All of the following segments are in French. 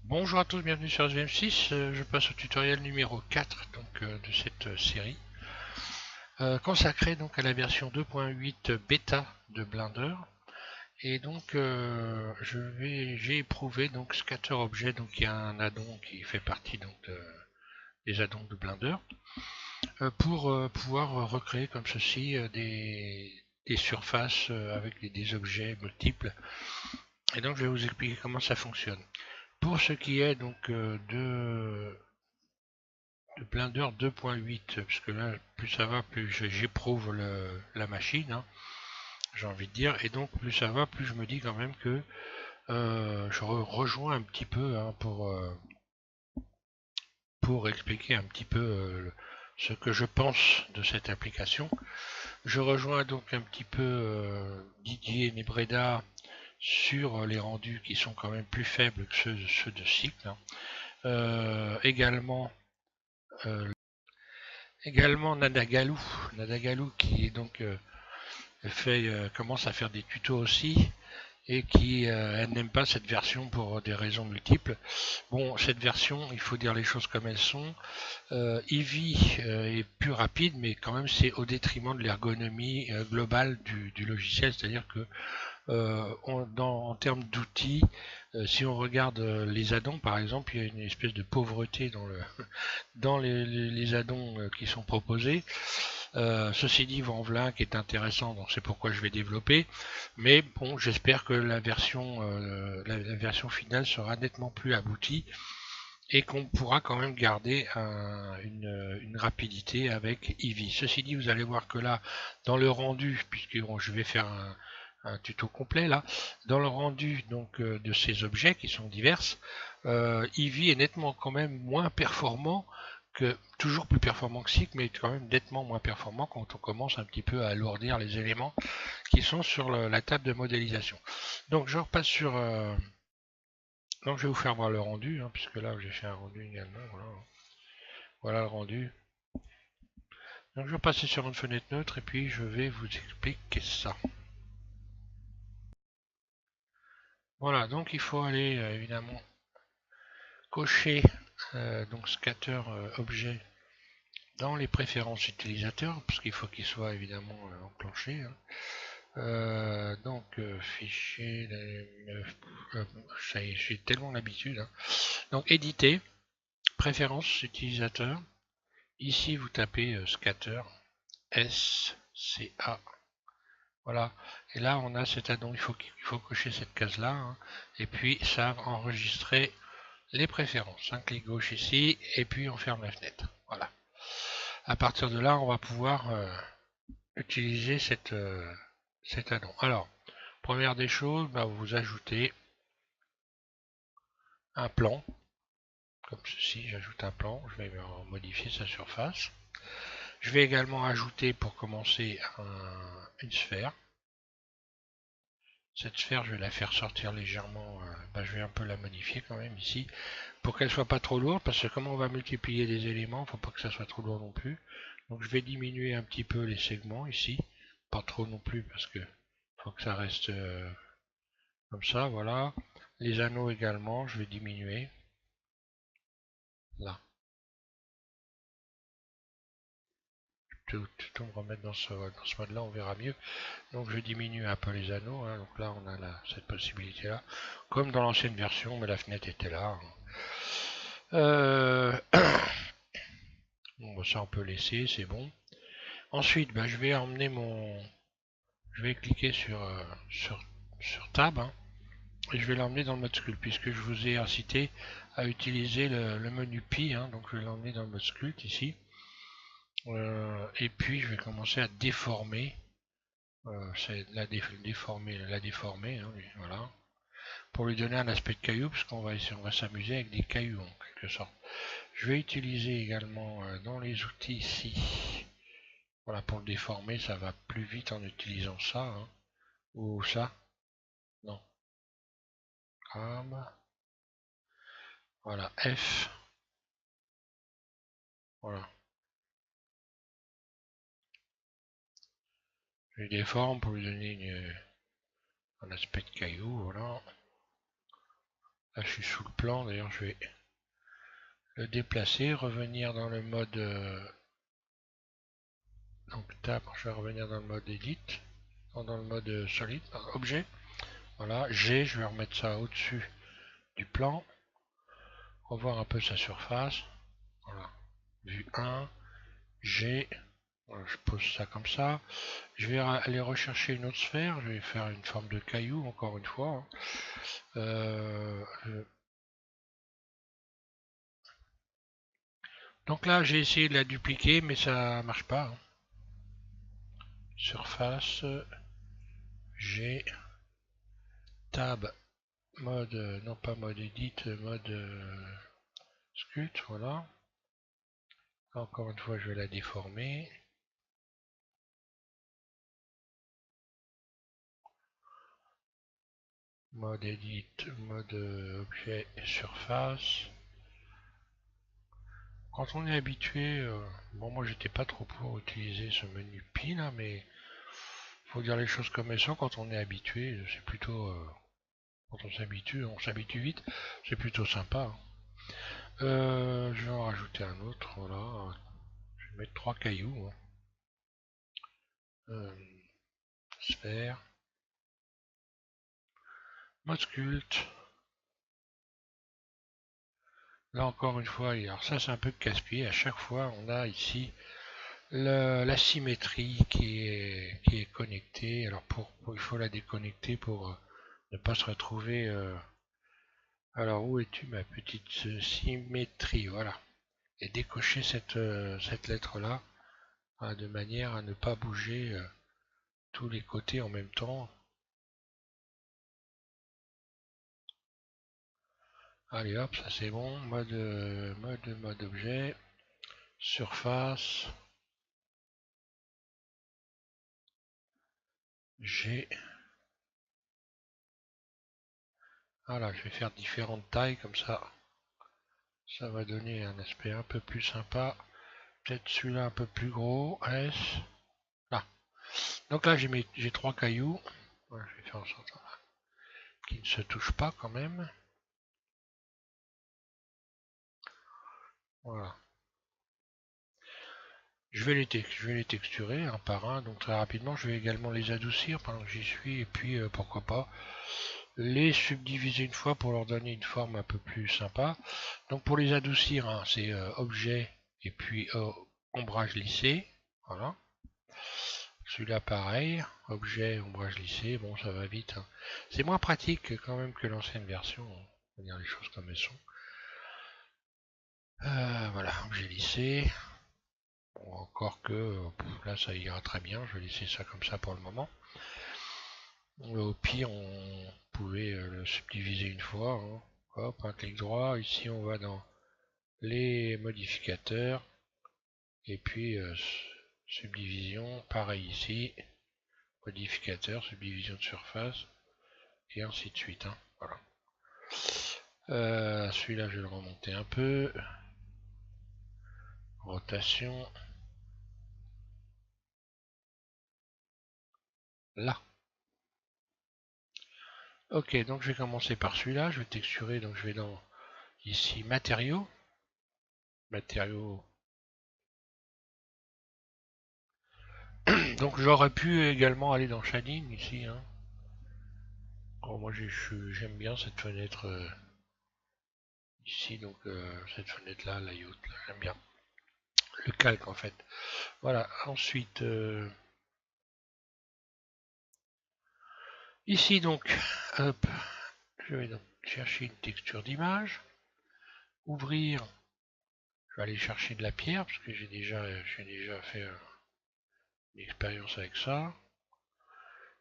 Bonjour à tous, bienvenue sur SVM6. Je passe au tutoriel numéro 4 de cette série, consacrée donc à la version 2.8 bêta de Blender. Et donc j'ai éprouvé donc Scatter Objet, donc il y a un addon qui fait partie des addons de Blender, pour pouvoir recréer comme ceci des surfaces avec des objets multiples. Et donc je vais vous expliquer comment ça fonctionne. Pour ce qui est donc de Blender 2.8, parce que là, plus ça va, plus j'éprouve la machine, hein, j'ai envie de dire, et donc plus ça va, plus je me dis quand même que je rejoins un petit peu hein, pour expliquer un petit peu ce que je pense de cette application. Je rejoins donc un petit peu Didier Nebreda sur les rendus qui sont quand même plus faibles que ceux de Cycle. Hein. Euh, également Nadagalou qui est donc commence à faire des tutos aussi et qui elle n'aime pas cette version pour des raisons multiples. Bon, cette version, il faut dire les choses comme elles sont. Eevee est plus rapide, mais quand même c'est au détriment de l'ergonomie globale du logiciel, c'est-à-dire que en termes d'outils, si on regarde les addons par exemple, il y a une espèce de pauvreté dans les addons qui sont proposés. Ceci dit, Vanvlink est intéressant, donc c'est pourquoi je vais développer. Mais bon, j'espère que la version finale sera nettement plus aboutie et qu'on pourra quand même garder une rapidité avec Eevee. Ceci dit, vous allez voir que là, dans le rendu, puisque bon, je vais faire un tuto complet là, dans le rendu donc de ces objets qui sont divers, Eevee est nettement quand même moins performant toujours plus performant que Cyc, mais quand même nettement moins performant quand on commence un petit peu à alourdir les éléments qui sont sur la table de modélisation. Donc je repasse sur donc je vais vous faire voir le rendu, hein, puisque là j'ai fait un rendu également. Voilà le rendu. Donc je vais passer sur une fenêtre neutre et puis je vais vous expliquer ça. Voilà, donc il faut aller évidemment cocher donc scatter objet dans les préférences utilisateurs, parce qu'il faut qu'il soit évidemment enclenché. Hein. Fichier, ça y est, j'ai tellement l'habitude. Hein. Donc éditer, préférences utilisateur. Ici vous tapez scatter, S-C-A. Voilà. Et là on a cet addon, il faut cocher cette case là. Hein. Et puis ça va enregistrer les préférences. Un clic gauche ici, et puis on ferme la fenêtre. Voilà. À partir de là, on va pouvoir utiliser cet addon. Alors, première des choses, bah, vous ajoutez un plan, comme ceci, j'ajoute un plan, je vais modifier sa surface. Je vais également ajouter, pour commencer, une sphère. Cette sphère, je vais la faire sortir légèrement, je vais un peu la modifier quand même ici, pour qu'elle soit pas trop lourde, parce que comme on va multiplier des éléments, il ne faut pas que ça soit trop lourd non plus. Donc je vais diminuer un petit peu les segments ici, pas trop non plus, parce que faut que ça reste comme ça, voilà. Les anneaux également, je vais diminuer. Là. Tout me remettre dans ce mode-là, on verra mieux. Donc je diminue un peu les anneaux. Hein. Donc là, on a cette possibilité-là. Comme dans l'ancienne version, mais la fenêtre était là. Hein. Bon, ça on peut laisser, c'est bon. Ensuite, je vais emmener je vais cliquer sur Tab. Hein, et je vais l'emmener dans le mode sculpt, puisque je vous ai incité à utiliser le menu Pi. Hein, donc je vais l'emmener dans le mode sculpt ici. Et puis je vais commencer à déformer. C'est la déformer, hein, voilà. Pour lui donner un aspect de caillou, parce qu'on va s'amuser avec des cailloux en quelque sorte. Je vais utiliser également dans les outils ici. Voilà, pour le déformer, ça va plus vite en utilisant ça. Hein, ou ça. Non. Voilà, F. Voilà. Je déforme pour lui donner un aspect de caillou, voilà. Là je suis sous le plan, d'ailleurs je vais le déplacer, revenir dans le mode donc tab, je vais revenir dans le mode edit, dans le mode solide, objet. Voilà, G, je vais remettre ça au-dessus du plan, revoir un peu sa surface. Voilà, vue 1, G, voilà, je pose ça comme ça. Je vais aller rechercher une autre sphère, je vais faire une forme de caillou encore une fois. Donc là j'ai essayé de la dupliquer mais ça marche pas. Surface, G, tab, mode, non pas mode edit, mode sculpt, voilà. Encore une fois je vais la déformer. Mode edit, mode objet et surface. Quand on est habitué, bon moi j'étais pas trop pour utiliser ce menu pi là, mais faut dire les choses comme elles sont. Quand on est habitué, c'est plutôt quand on s'habitue vite, c'est plutôt sympa. Je vais en rajouter un autre, voilà. Je vais mettre 3 cailloux. Sphère, mode sculpt. Là encore une fois, alors ça c'est un peu casse-pied. À chaque fois, on a ici la symétrie qui est connectée. Alors il faut la déconnecter pour ne pas se retrouver. Alors où es-tu ma petite symétrie? Voilà. Et décocher cette lettre là de manière à ne pas bouger tous les côtés en même temps. Allez hop, ça c'est bon. Mode objet. Surface. G. Voilà, je vais faire différentes tailles comme ça. Ça va donner un aspect un peu plus sympa. Peut-être celui-là un peu plus gros. S. Là. Donc là, j'ai 3 cailloux. Voilà, je vais faire en sorte qu'ils ne se touchent pas quand même. Voilà. Je vais les texturer un par un. Donc très rapidement, je vais également les adoucir pendant que j'y suis. Et puis, pourquoi pas, les subdiviser une fois pour leur donner une forme un peu plus sympa. Donc pour les adoucir, hein, c'est objet et puis ombrage lissé. Voilà. Celui-là pareil, objet, ombrage lissé, bon ça va vite. Hein. C'est moins pratique quand même que l'ancienne version, on va dire les choses comme elles sont. Voilà, objet lissé. Bon, encore que là ça ira très bien, je vais laisser ça comme ça pour le moment. Au pire on pouvait le subdiviser une fois. Hein. Hop, un clic droit, ici on va dans les modificateurs. Et puis subdivision, pareil ici. Modificateur, subdivision de surface. Et ainsi de suite. Hein. Voilà. Celui-là, je vais le remonter un peu. Rotation. Là. Ok, donc je vais commencer par celui-là. Je vais texturer, donc je vais dans ici matériaux. Matériaux. Donc j'aurais pu également aller dans shading ici. Hein. Oh, moi j'aime bien cette fenêtre ici, donc cette fenêtre là, layout, là, j'aime bien. Le calque en fait. Voilà, ensuite ici donc, hop, je vais donc chercher une texture d'image, ouvrir, je vais aller chercher de la pierre parce que j'ai déjà fait une expérience avec ça.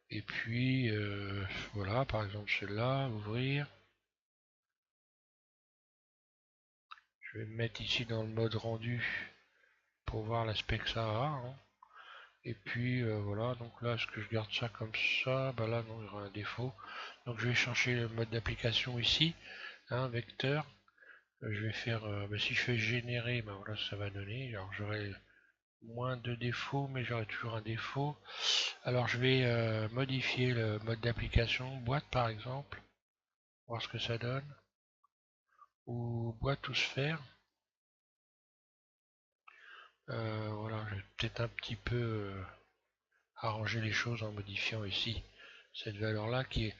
Et puis voilà, par exemple celle-là, ouvrir. Je vais me mettre ici dans le mode rendu pour voir l'aspect que ça a. Hein. Et puis voilà, donc là, est-ce que je garde ça comme ça? Bah là, non, il y aura un défaut. Donc je vais changer le mode d'application ici, hein, vecteur. Je vais faire, bah, si je fais générer, bah voilà, ça va donner. Alors j'aurai moins de défauts, mais j'aurai toujours un défaut. Alors je vais modifier le mode d'application, boîte par exemple, voir ce que ça donne. ou boîte ou sphère. Voilà, je vais peut-être un petit peu arranger les choses en modifiant ici cette valeur-là qui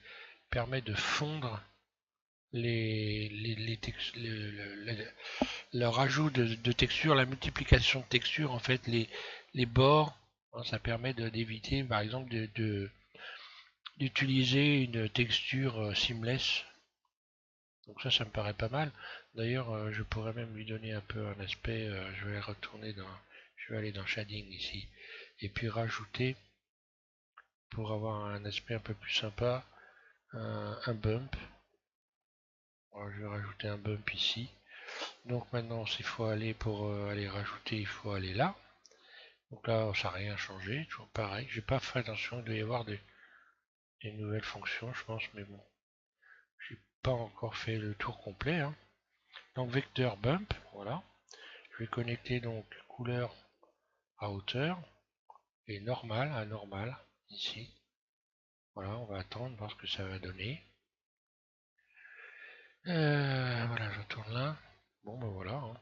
permet de fondre le rajout de textures, la multiplication de textures, en fait, les bords, hein, ça permet d'éviter, par exemple, d'utiliser une texture seamless. Donc ça me paraît pas mal. D'ailleurs, je pourrais même lui donner un peu un aspect. Je vais aller dans Shading ici, et puis rajouter, pour avoir un aspect un peu plus sympa, un bump. Alors, je vais rajouter un bump ici. Donc maintenant, s'il faut aller pour aller rajouter, il faut aller là. Donc là, ça n'a rien changé, toujours pareil. J'ai pas fait attention, il doit y avoir des nouvelles fonctions, je pense, mais bon, j'ai pas encore fait le tour complet, hein. Donc vecteur bump, voilà. Je vais connecter donc couleur à hauteur et normal à normal ici. Voilà, on va attendre voir ce que ça va donner. Voilà, je tourne là. Bon, ben voilà, hein.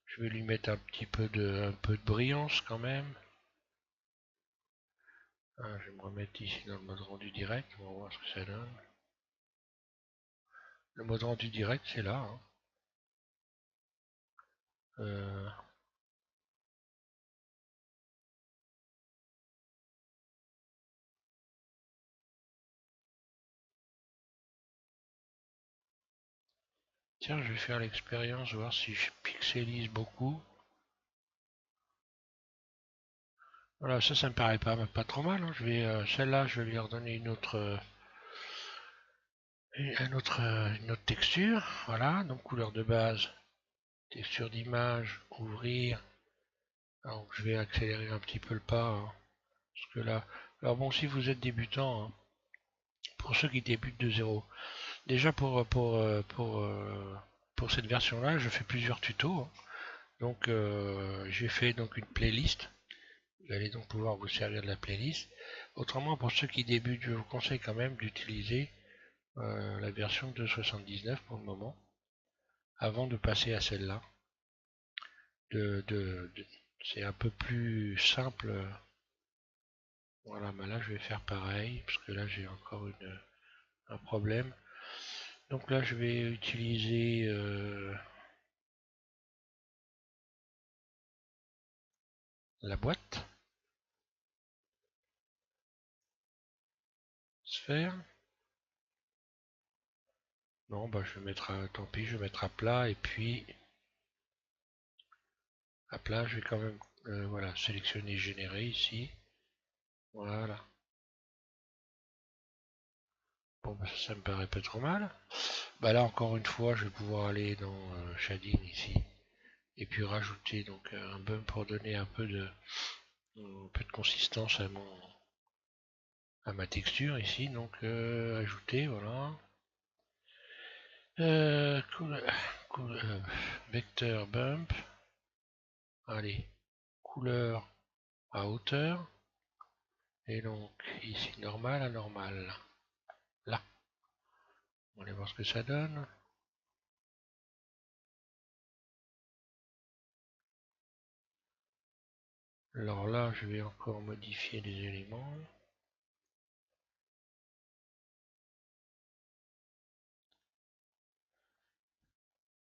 Je vais lui mettre un peu de brillance quand même. Ah, je vais me remettre ici dans le mode rendu direct. On va voir ce que ça donne. Le mode rendu direct, c'est là, hein. Euh, Tiens, je vais faire l'expérience, voir si je pixelise beaucoup. Voilà, ça me paraît pas trop mal, hein. Celle-là, je vais lui redonner une autre texture. Voilà, donc couleur de base, texture d'image, ouvrir. Alors, je vais accélérer un petit peu le pas, hein, parce que là, alors bon, si vous êtes débutant, hein, pour ceux qui débutent de zéro, déjà pour cette version-là, je fais plusieurs tutos, hein. Donc, j'ai fait donc une playlist. Vous allez donc pouvoir vous servir de la playlist. Autrement, pour ceux qui débutent, je vous conseille quand même d'utiliser la version 2.79 pour le moment, avant de passer à celle-là. C'est un peu plus simple. Voilà, mais là je vais faire pareil, parce que là j'ai encore un problème. Donc là je vais utiliser la boîte, sphère. Non, bah je vais mettre tant pis, je vais mettre à plat, et puis à plat je vais quand même voilà, sélectionner générer ici. Voilà. Bon, bah, ça me paraît pas trop mal. Bah là encore une fois, je vais pouvoir aller dans Shading ici, et puis rajouter donc un bump pour donner un peu de consistance à ma texture ici. Donc ajouter, voilà. Couleur, vecteur bump. Allez, couleur à hauteur. Et donc ici normal à normal. Là. On va aller voir ce que ça donne. Alors là, je vais encore modifier les éléments.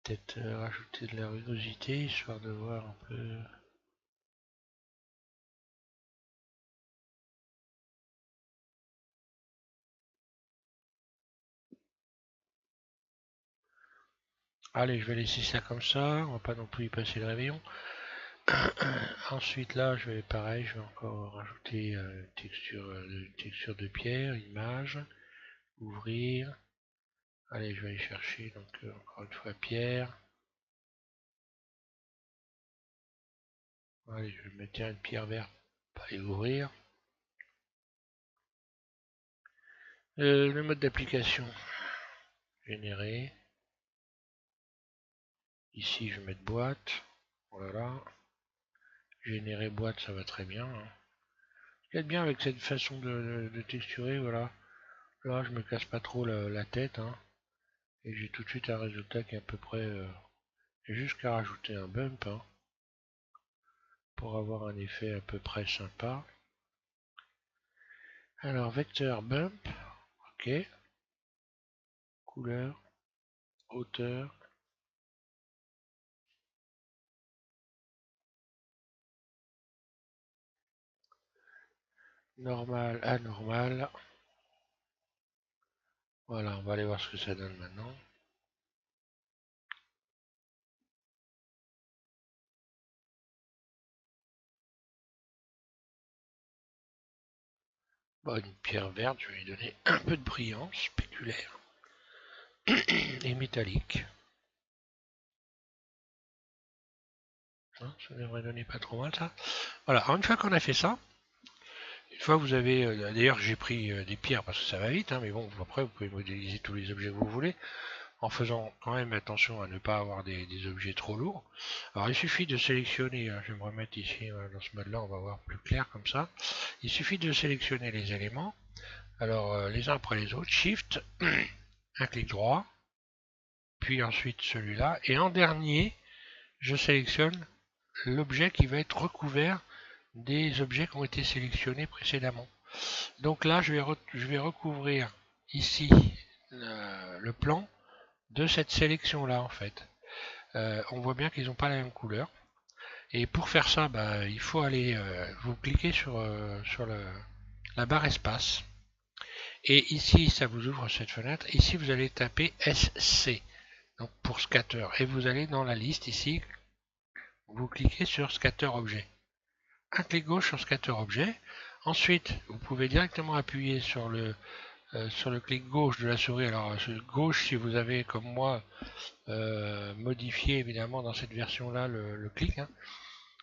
Peut-être rajouter de la rugosité, histoire de voir un peu. Allez, je vais laisser ça comme ça, on va pas non plus y passer le réveillon. Ensuite là, je vais pareil, je vais encore rajouter texture de pierre, image, ouvrir. Allez, je vais aller chercher donc encore une fois pierre. Allez, je vais mettre une pierre verte, et ouvrir. Le mode d'application, générer. Ici, je vais mettre boîte. Voilà. Générer boîte, ça va très bien, hein. Ce qu'il y a de bien avec cette façon de texturer, voilà, Là, je me casse pas trop la tête, hein, et j'ai tout de suite un résultat qui est à peu près... j'ai juste qu'à rajouter un bump, hein, pour avoir un effet à peu près sympa. Alors, vecteur bump, ok. Couleur, hauteur. Normal, anormal. Voilà, on va aller voir ce que ça donne maintenant. Bon, une pierre verte, je vais lui donner un peu de brillance spéculaire et métallique. Hein, ça devrait donner pas trop mal ça. Voilà, alors une fois qu'on a fait ça, une fois que vous avez... D'ailleurs j'ai pris des pierres parce que ça va vite, hein, mais bon, après vous pouvez modéliser tous les objets que vous voulez, en faisant quand même attention à ne pas avoir des objets trop lourds. Alors il suffit de sélectionner, hein, je vais me remettre ici dans ce mode là, on va voir plus clair comme ça. Il suffit de sélectionner les éléments, alors les uns après les autres, Shift, un clic droit, puis ensuite celui-là, et en dernier, je sélectionne l'objet qui va être recouvert des objets qui ont été sélectionnés précédemment. Donc là, je vais recouvrir ici le plan de cette sélection-là, en fait. On voit bien qu'ils n'ont pas la même couleur. Et pour faire ça, bah, il faut aller, vous cliquez sur la barre espace. Et ici, ça vous ouvre cette fenêtre. Ici, vous allez taper SC, donc pour scatter. Et vous allez dans la liste ici, vous cliquez sur scatter objet. Un clic gauche sur scatter objet. Ensuite, vous pouvez directement appuyer sur le clic gauche de la souris. Alors, gauche si vous avez, comme moi, modifié évidemment dans cette version-là le clic. Hein.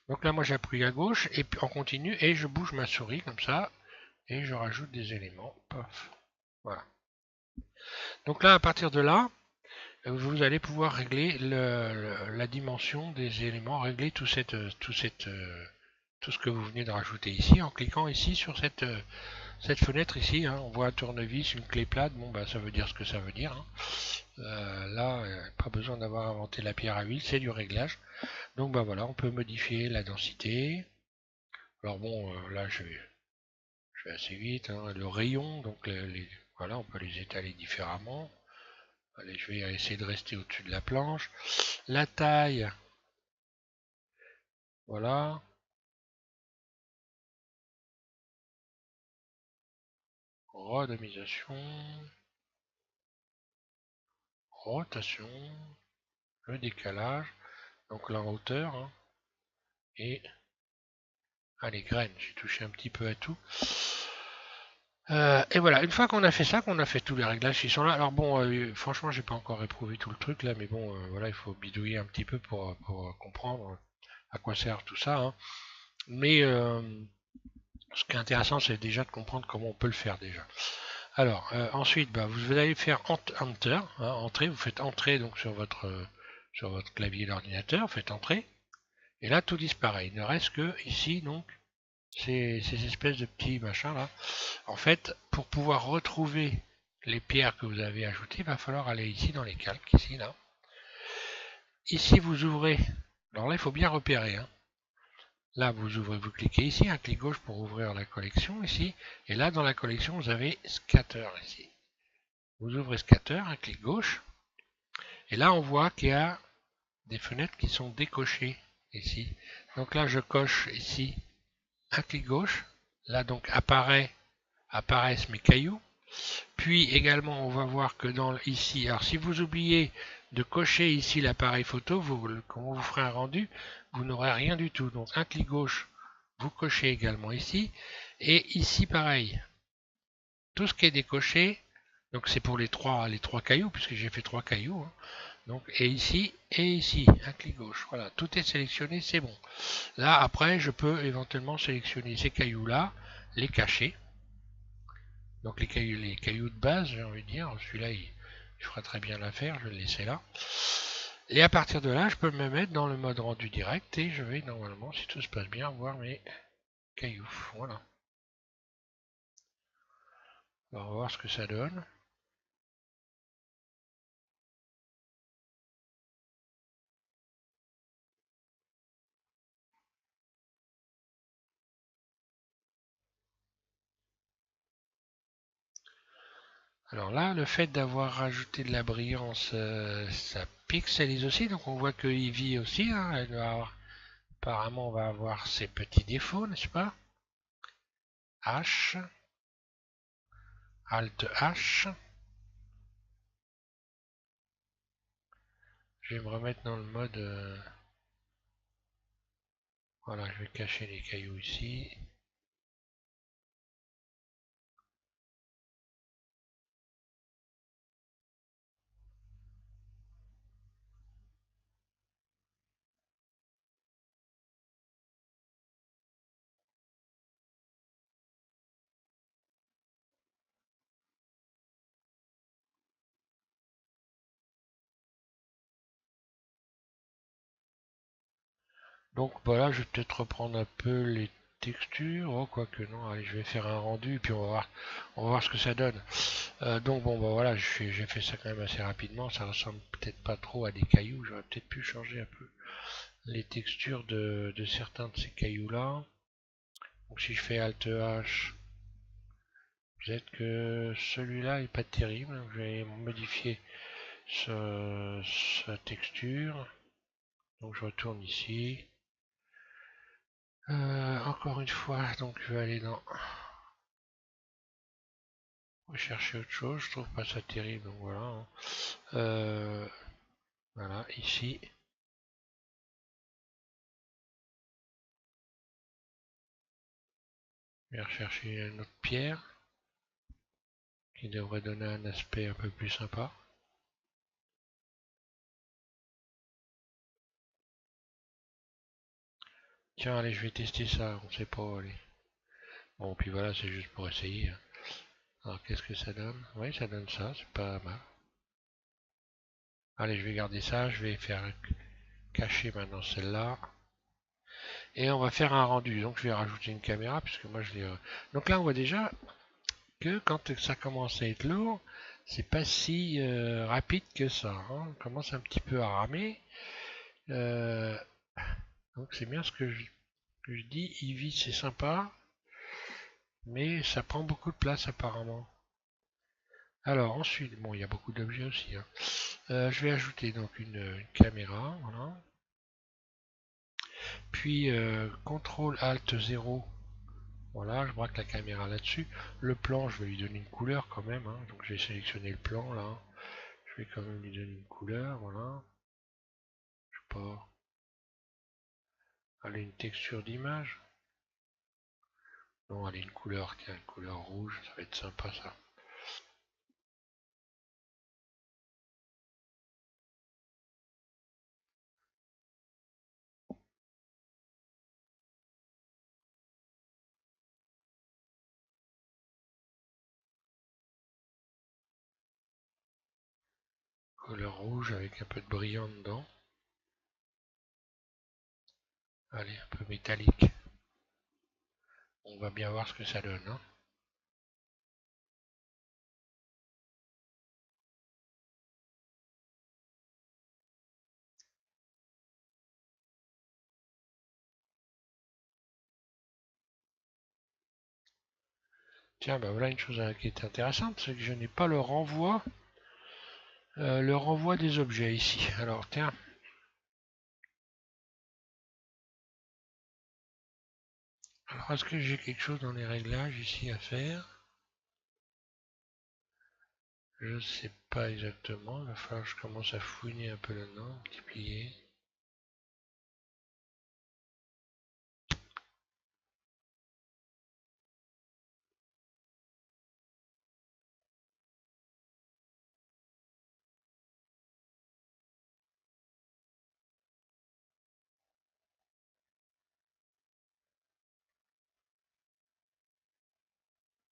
Donc là, moi j'appuie à gauche et puis on continue et je bouge ma souris comme ça et je rajoute des éléments. Paf. Voilà. Donc là, à partir de là, vous allez pouvoir régler la dimension des éléments, régler tout ce que vous venez de rajouter ici en cliquant ici sur cette fenêtre ici. Hein. On voit un tournevis, une clé plate, bon bah ça veut dire ce que ça veut dire. Hein. Là, pas besoin d'avoir inventé la pierre à huile, c'est du réglage. Donc bah voilà, on peut modifier la densité. Alors bon, là je vais assez vite. Hein. Le rayon, donc voilà, on peut les étaler différemment. Allez, je vais essayer de rester au-dessus de la planche. La taille, voilà. Redémisation, rotation, le décalage, donc la hauteur, hein, et les graines. J'ai touché un petit peu à tout. Et voilà, une fois qu'on a fait ça, qu'on a fait tous les réglages qui sont là, alors bon, franchement, j'ai pas encore éprouvé tout le truc là, mais bon, voilà, il faut bidouiller un petit peu pour comprendre à quoi sert tout ça. Hein. Mais ce qui est intéressant, c'est déjà de comprendre comment on peut le faire déjà. Alors, ensuite, bah, vous allez faire Enter, hein, Entrée, vous faites Entrer donc sur votre clavier d'ordinateur, vous faites Entrer, et là tout disparaît. Il ne reste que ici donc ces espèces de petits machins là. En fait, pour pouvoir retrouver les pierres que vous avez ajoutées, il va falloir aller ici dans les calques, ici là. Ici vous ouvrez, alors là il faut bien repérer, hein. Là vous ouvrez, vous cliquez ici, un clic gauche pour ouvrir la collection ici, et là dans la collection vous avez Scatter ici. Vous ouvrez Scatter, un clic gauche, et là on voit qu'il y a des fenêtres qui sont décochées ici. Donc là je coche ici un clic gauche, là donc apparaissent mes cailloux. Puis également on va voir que dans ici, alors si vous oubliez de cocher ici l'appareil photo, quand vous ferez un rendu, vous n'aurez rien du tout. Donc un clic gauche, vous cochez également ici. Et ici pareil, tout ce qui est décoché, donc c'est pour les trois cailloux, puisque j'ai fait 3 cailloux. Hein. Donc, et ici, un clic gauche. Voilà, tout est sélectionné, c'est bon. Là, après, je peux éventuellement sélectionner ces cailloux-là, les cacher. Donc les cailloux de base, j'ai envie de dire. Celui-là, il fera très bien l'affaire, je vais le laisser là. Et à partir de là, je peux me mettre dans le mode rendu direct et je vais normalement, si tout se passe bien, voir mes cailloux. Voilà. On va voir ce que ça donne. Alors là, le fait d'avoir rajouté de la brillance, ça pixelise aussi, donc on voit que Eevee aussi, hein, elle va avoir, apparemment on va avoir ses petits défauts, n'est-ce pas? H, Alt H. Je vais me remettre dans le mode... voilà, je vais cacher les cailloux ici. Donc voilà, je vais peut-être reprendre un peu les textures. Oh, quoique non, allez, je vais faire un rendu, puis on va voir ce que ça donne. Donc bon, bah voilà, j'ai fait ça quand même assez rapidement. Ça ressemble peut-être pas trop à des cailloux. J'aurais peut-être pu changer un peu les textures de certains de ces cailloux-là. Donc si je fais Alt H, peut-être que celui-là est pas terrible. Je vais modifier sa texture. Donc je retourne ici. Encore une fois, donc je vais aller dans rechercher autre chose. Je trouve pas ça terrible, donc voilà, hein. Euh, voilà, ici. Je vais rechercher une autre pierre qui devrait donner un aspect un peu plus sympa. Tiens, allez, je vais tester ça, on sait pas, allez. Bon, puis voilà, c'est juste pour essayer, hein. Alors, qu'est-ce que ça donne? Oui, ça donne ça, c'est pas mal. Allez, je vais garder ça, je vais faire cacher maintenant celle-là. Et on va faire un rendu, donc je vais rajouter une caméra, puisque moi je l'ai... Donc là, on voit déjà que quand ça commence à être lourd, c'est pas si rapide que ça, hein. On commence un petit peu à ramer. Euh, donc c'est bien ce que je dis. Eevee c'est sympa, mais ça prend beaucoup de place apparemment. Alors ensuite, bon il y a beaucoup d'objets aussi, hein. Je vais ajouter donc une caméra, voilà. Puis CTRL ALT 0. Voilà, je braque la caméra là-dessus. Le plan, je vais lui donner une couleur quand même, hein. Donc je vais sélectionner le plan là. Je vais quand même lui donner une couleur, voilà. Je sais pas. Allez, une texture d'image. Non, allez, une couleur, tiens, une couleur rouge, ça va être sympa ça. Couleur rouge avec un peu de brillant dedans. Allez, un peu métallique. On va bien voir ce que ça donne, hein. Tiens, bah voilà une chose qui est intéressante, c'est que je n'ai pas le renvoi des objets ici. Alors, tiens. Alors, est-ce que j'ai quelque chose dans les réglages ici à faire? Je sais pas exactement. Il va falloir que je commence à fouiner un peu là-dedans, multiplier.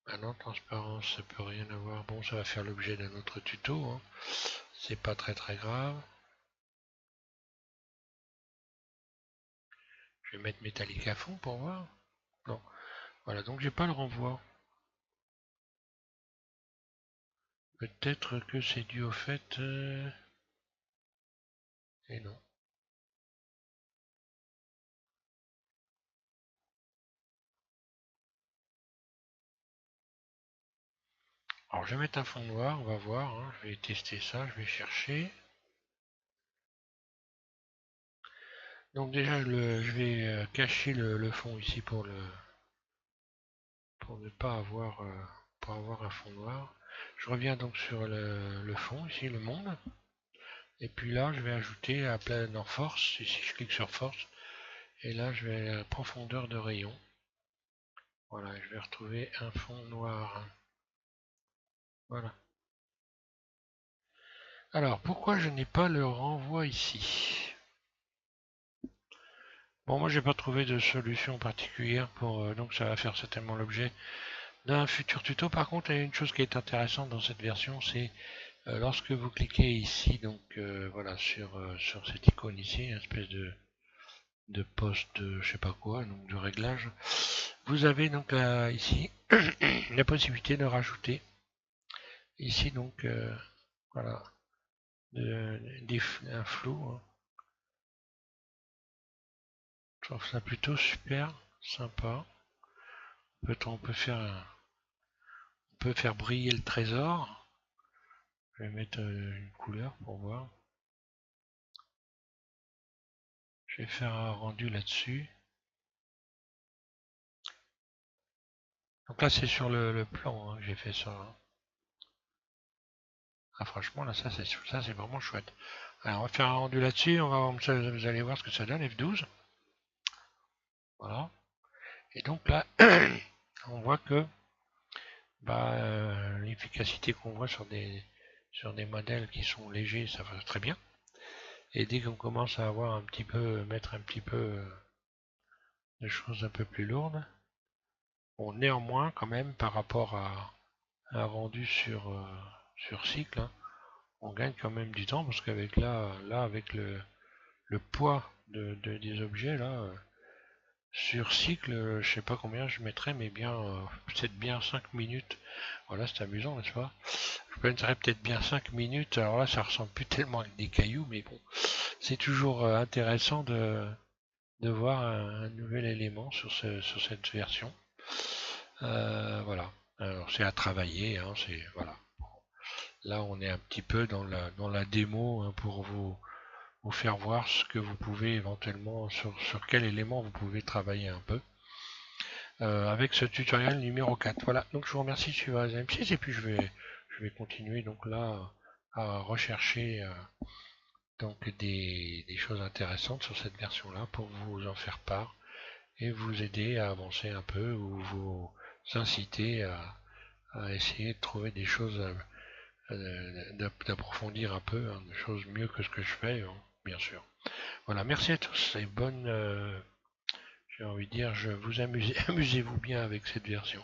Ah non, transparence, ça peut rien avoir. Bon, ça va faire l'objet d'un autre tuto, hein. C'est pas très très grave. Je vais mettre métallique à fond pour voir. Non. Voilà, donc j'ai pas le renvoi. Peut-être que c'est dû au fait... Et non. Alors je vais mettre un fond noir, on va voir, hein. Je vais tester ça, je vais chercher. Donc déjà je vais cacher le fond ici pour ne pas avoir pour avoir un fond noir. Je reviens donc sur le fond ici, le monde. Et puis là je vais ajouter à plein en force, ici je clique sur force, et là je vais à la profondeur de rayon. Voilà, je vais retrouver un fond noir. Voilà. Alors pourquoi je n'ai pas le renvoi ici? Bon, moi j'ai pas trouvé de solution particulière pour donc ça va faire certainement l'objet d'un futur tuto. Par contre, il y a une chose qui est intéressante dans cette version, c'est lorsque vous cliquez ici, donc voilà, sur cette icône ici, une espèce de poste de je sais pas quoi, donc de réglage, vous avez donc ici la possibilité de rajouter ici donc voilà un flou, hein. Je trouve ça plutôt super sympa. On peut faire briller le trésor. Je vais mettre une couleur pour voir. Je vais faire un rendu là-dessus. Donc là c'est sur le plan hein, que j'ai fait ça, hein. Ah franchement là ça c'est vraiment chouette. Alors on va faire un rendu là-dessus, on va vous allez voir ce que ça donne, F12. Voilà. Et donc là on voit que bah, l'efficacité qu'on voit sur des modèles qui sont légers, ça va très bien. Et dès qu'on commence à avoir mettre un petit peu de choses un peu plus lourdes, bon, néanmoins quand même par rapport à un rendu sur cycle, hein, on gagne quand même du temps parce qu'avec avec le poids des objets là, sur cycle, je sais pas combien je mettrais, mais bien peut-être bien 5 minutes. Voilà, c'est amusant, n'est-ce pas? Je mettrais peut-être bien 5 minutes. Alors là, ça ressemble plus tellement à des cailloux, mais bon, c'est toujours intéressant de voir un nouvel élément sur cette version. Voilà. Alors c'est à travailler, hein, c'est voilà. Là, on est un petit peu dans la démo hein, pour vous faire voir ce que vous pouvez éventuellement, sur quel élément vous pouvez travailler un peu avec ce tutoriel numéro 4. Voilà, donc je vous remercie de suivre la M6 et puis je vais continuer donc là à rechercher donc des choses intéressantes sur cette version-là pour vous en faire part et vous aider à avancer un peu ou vous inciter à essayer de trouver des choses d'approfondir un peu, hein, des choses mieux que ce que je fais, hein, bien sûr. Voilà, merci à tous et j'ai envie de dire, amusez-vous bien avec cette version.